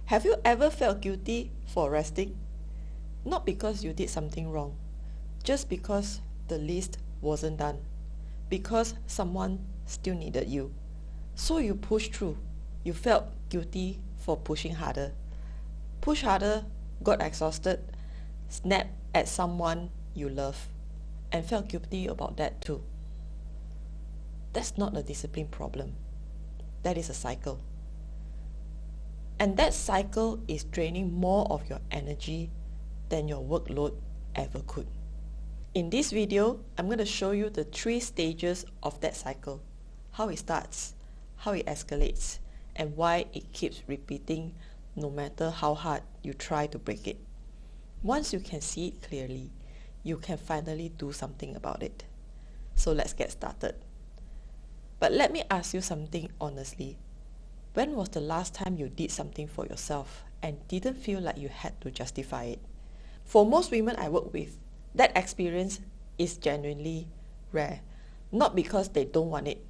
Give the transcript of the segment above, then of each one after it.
Have you ever felt guilty for resting? Not because you did something wrong, just because the list wasn't done, because someone still needed you. So you pushed through. You felt guilty for pushing harder. Push harder, got exhausted, snapped at someone you love, and felt guilty about that too. That's not a discipline problem. That is a cycle. And that cycle is draining more of your energy than your workload ever could. In this video, I'm going to show you the 3 stages of that cycle. How it starts, how it escalates, and why it keeps repeating no matter how hard you try to break it. Once you can see it clearly, you can finally do something about it. So let's get started. But let me ask you something honestly. When was the last time you did something for yourself and didn't feel like you had to justify it? For most women I work with, that experience is genuinely rare. Not because they don't want it,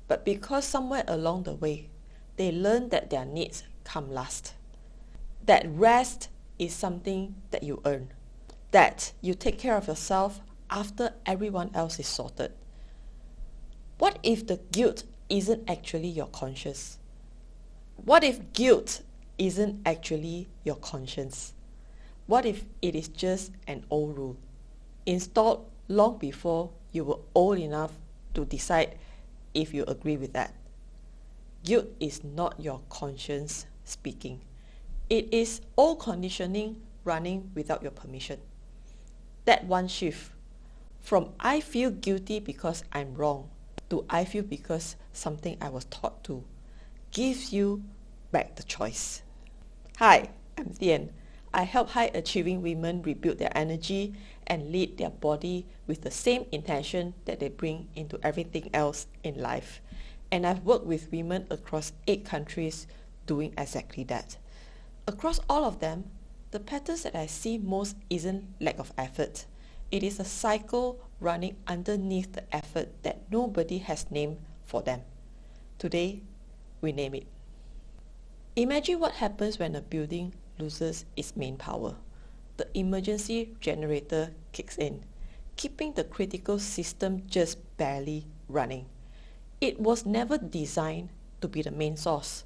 but because somewhere along the way, they learn that their needs come last. That rest is something that you earn. That you take care of yourself after everyone else is sorted. What if the guilt isn't actually your conscience? What if guilt isn't actually your conscience? What if it is just an old rule, installed long before you were old enough to decide if you agree with that? Guilt is not your conscience speaking. It is old conditioning running without your permission. That one shift from I feel guilty because I'm wrong to I feel because something I was taught to gives you back the choice. Hi, I'm Thien. I help high-achieving women rebuild their energy and lead their body with the same intention that they bring into everything else in life. And I've worked with women across 8 countries doing exactly that. Across all of them, the patterns that I see most isn't lack of effort. It is a cycle running underneath the effort that nobody has named for them. Today, we name it. Imagine what happens when a building loses its main power. The emergency generator kicks in, keeping the critical system just barely running. It was never designed to be the main source,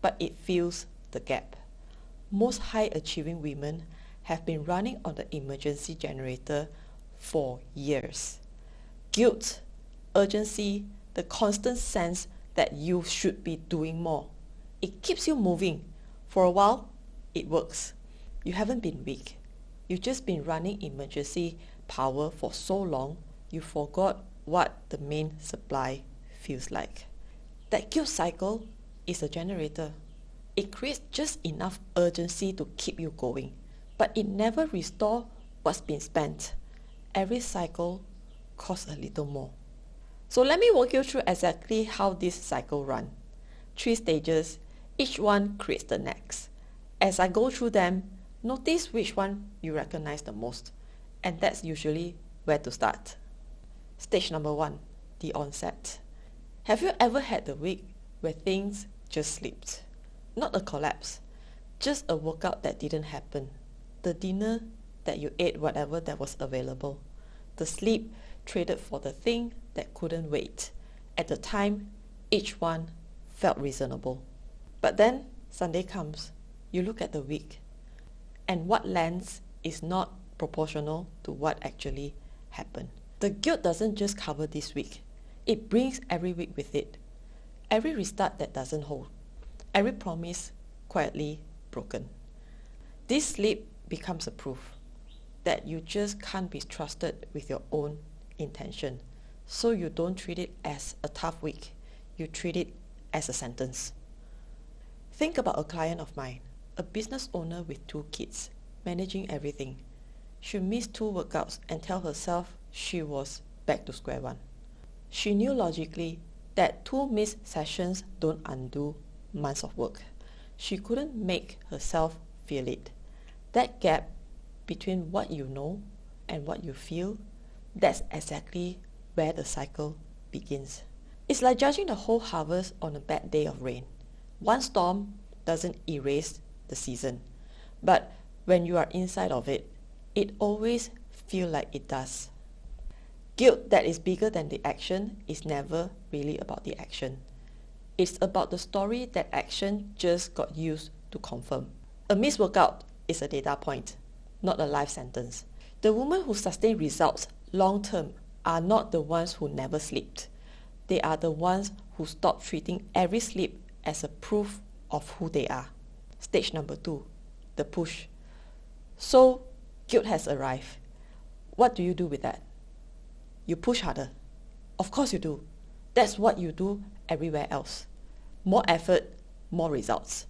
but it fills the gap. Most high-achieving women have been running on the emergency generator for years. Guilt, urgency, the constant sense that you should be doing more. It keeps you moving. For a while, it works. You haven't been weak. You've just been running emergency power for so long, you forgot what the main supply feels like. That guilt cycle is a generator. It creates just enough urgency to keep you going, but it never restores what's been spent. Every cycle costs a little more. So let me walk you through exactly how this cycle runs. 3 stages, each one creates the next. As I go through them, notice which one you recognize the most, and that's usually where to start. Stage number 1, the onset. Have you ever had the week where things just slipped? Not a collapse, just a workout that didn't happen. The dinner that you ate whatever that was available. The sleep traded for the thing that couldn't wait. At the time, each one felt reasonable. But then Sunday comes, you look at the week, and what lands is not proportional to what actually happened. The guilt doesn't just cover this week. It brings every week with it. Every restart that doesn't hold. Every promise quietly broken. This slip becomes a proof that you just can't be trusted with your own intention. So you don't treat it as a tough week. You treat it as a sentence. Think about a client of mine, a business owner with 2 kids, managing everything. She missed 2 workouts and tell herself she was back to square one. She knew logically that 2 missed sessions don't undo months of work. She couldn't make herself feel it. That gap between what you know and what you feel, that's exactly where the cycle begins. It's like judging the whole harvest on a bad day of rain. One storm doesn't erase the season. But when you are inside of it, it always feels like it does. Guilt that is bigger than the action is never really about the action. It's about the story that action just got used to confirm. A missed workout is a data point, not a life sentence. The women who sustain results long term are not the ones who never slept. They are the ones who stop treating every sleep as a proof of who they are. Stage number 2, the push. So, guilt has arrived. What do you do with that? You push harder. Of course you do. That's what you do everywhere else. More effort, more results.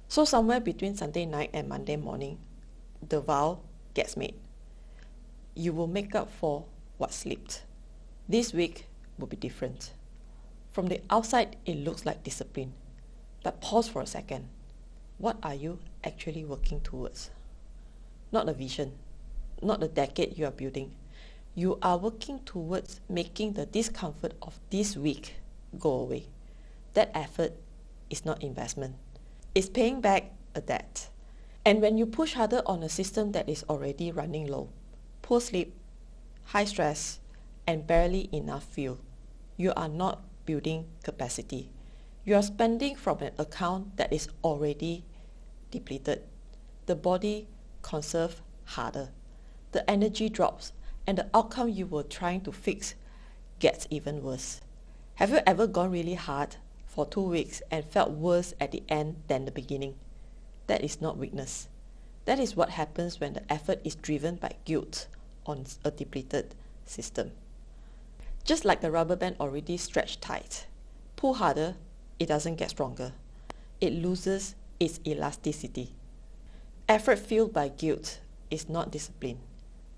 So somewhere between Sunday night and Monday morning, the vow gets made. You will make up for what slipped. This week will be different. From the outside, it looks like discipline. But pause for a second. What are you actually working towards? Not a vision, not the decade you are building. You are working towards making the discomfort of this week go away. That effort is not investment. It's paying back a debt. And when you push harder on a system that is already running low, poor sleep, high stress, and barely enough fuel, you are not building capacity. You are spending from an account that is already depleted. The body conserves harder. The energy drops, and the outcome you were trying to fix gets even worse. Have you ever gone really hard for 2 weeks and felt worse at the end than the beginning? That is not weakness. That is what happens when the effort is driven by guilt on a depleted system. Just like the rubber band already stretched tight, pull harder, it doesn't get stronger. It loses its elasticity. Effort fueled by guilt is not discipline.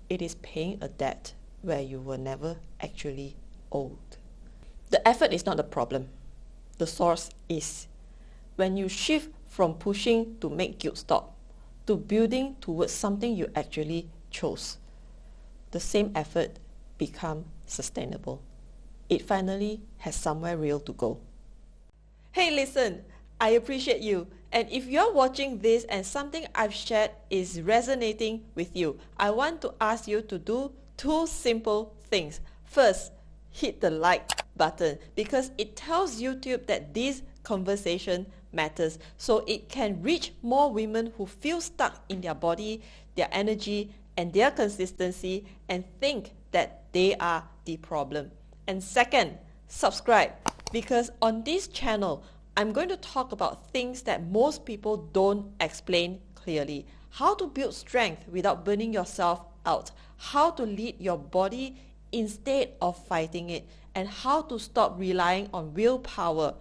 It is paying a debt where you were never actually owed. The effort is not the problem. The source is. When you shift from pushing to make guilt stop, to building towards something you actually chose, the same effort becomes sustainable. It finally has somewhere real to go. Hey, listen, I appreciate you. And if you're watching this and something I've shared is resonating with you, I want to ask you to do 2 simple things. First, hit the like button because it tells YouTube that this conversation matters, so it can reach more women who feel stuck in their body, their energy, and their consistency and think that they are the problem. And second, subscribe, because on this channel, I'm going to talk about things that most people don't explain clearly. How to build strength without burning yourself out. How to lead your body instead of fighting it. And how to stop relying on willpower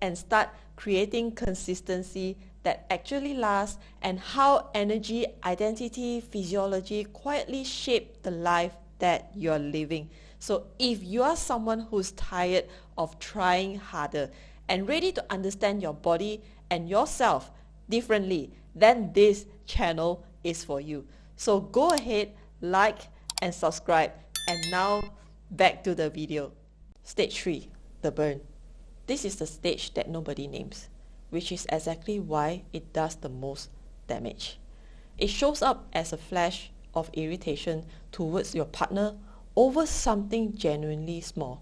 and start creating consistency that actually lasts. And how energy, identity, physiology quietly shape the life that you're living. So if you are someone who's tired of trying harder and ready to understand your body and yourself differently, then this channel is for you. So go ahead, like and subscribe. And now back to the video. Stage 3, the burn. This is the stage that nobody names, which is exactly why it does the most damage. It shows up as a flash of irritation towards your partner over something genuinely small.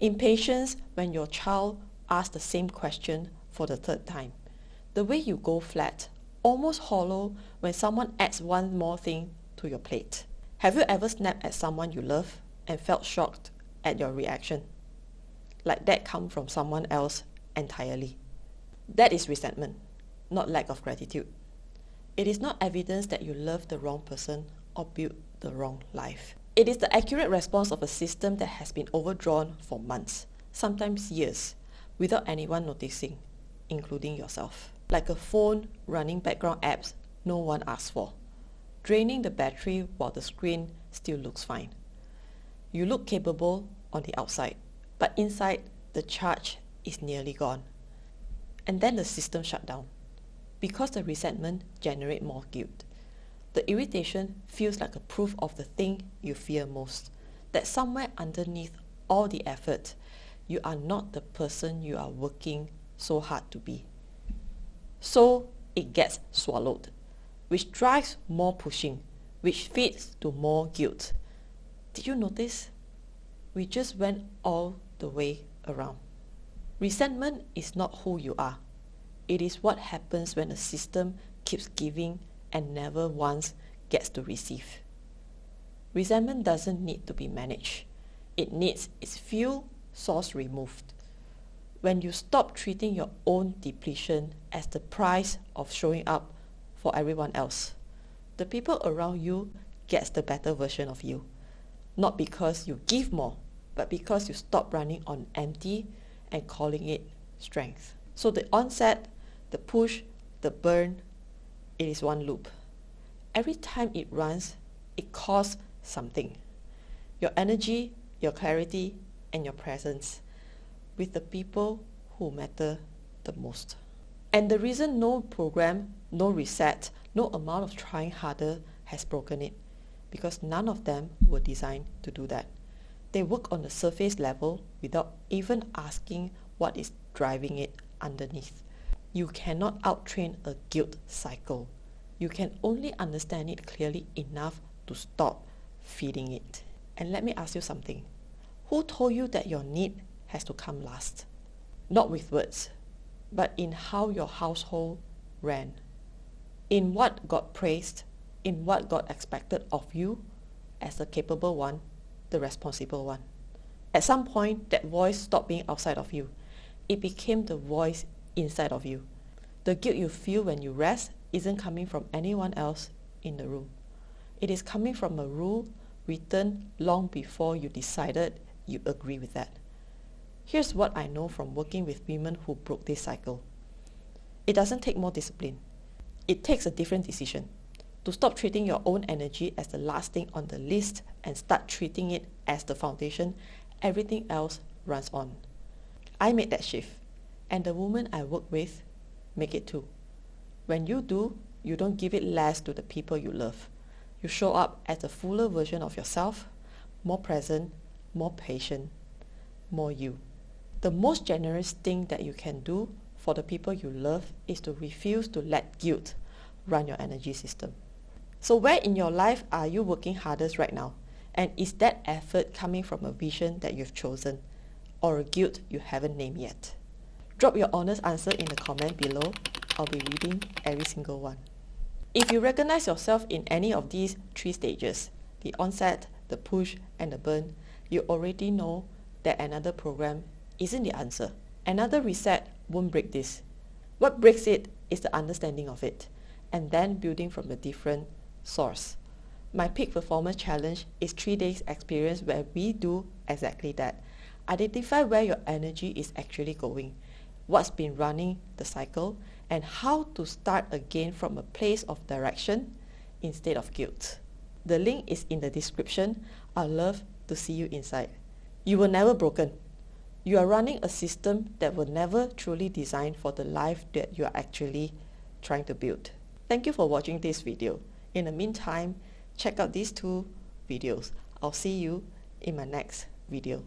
Impatience when your child asks the same question for the 3rd time. The way you go flat, almost hollow when someone adds one more thing to your plate. Have you ever snapped at someone you love and felt shocked at your reaction? Like that come from someone else entirely. That is resentment, not lack of gratitude. It is not evidence that you love the wrong person or built the wrong life. It is the accurate response of a system that has been overdrawn for months, sometimes years, without anyone noticing, including yourself. Like a phone running background apps no one asked for, draining the battery while the screen still looks fine. You look capable on the outside, but inside the charge is nearly gone. And then the system shut down. Because the resentment generates more guilt. The irritation feels like a proof of the thing you fear most, that somewhere underneath all the effort, you are not the person you are working so hard to be. So it gets swallowed, which drives more pushing, which feeds to more guilt. Did you notice? We just went all the way around. Resentment is not who you are. It is what happens when a system keeps giving and never once gets to receive. Resentment doesn't need to be managed. It needs its fuel source removed. When you stop treating your own depletion as the price of showing up for everyone else, the people around you gets the better version of you. Not because you give more, but because you stop running on empty and calling it strength. So the onset, the push, the burn, it is one loop. Every time it runs, it costs something. Your energy, your clarity, and your presence with the people who matter the most. And the reason no program, no reset, no amount of trying harder has broken it, because none of them were designed to do that. They work on the surface level without even asking what is driving it underneath. You cannot out-train a guilt cycle. You can only understand it clearly enough to stop feeding it. And let me ask you something. Who told you that your need has to come last? Not with words, but in how your household ran. In what got praised, in what got expected of you as the capable one, the responsible one. At some point, that voice stopped being outside of you. It became the voice inside of you. The guilt you feel when you rest isn't coming from anyone else in the room. It is coming from a rule written long before you decided you agree with that. Here's what I know from working with women who broke this cycle. It doesn't take more discipline. It takes a different decision. To stop treating your own energy as the last thing on the list and start treating it as the foundation, everything else runs on. I made that shift, and the women I work with make it too. When you do, you don't give it less to the people you love. You show up as a fuller version of yourself, more present, more patient, more you. The most generous thing that you can do for the people you love is to refuse to let guilt run your energy system. So where in your life are you working hardest right now? And is that effort coming from a vision that you've chosen or a guilt you haven't named yet? Drop your honest answer in the comment below. I'll be reading every single one. If you recognize yourself in any of these 3 stages, the onset, the push, and the burn, you already know that another program isn't the answer. Another reset won't break this. What breaks it is the understanding of it, and then building from a different source. My Peak Performance Challenge is 3 days experience where we do exactly that. Identify where your energy is actually going, what's been running the cycle, and how to start again from a place of direction instead of guilt. The link is in the description. I'd love to see you inside. You were never broken. You are running a system that was never truly designed for the life that you are actually trying to build. Thank you for watching this video. In the meantime, check out these 2 videos. I'll see you in my next video.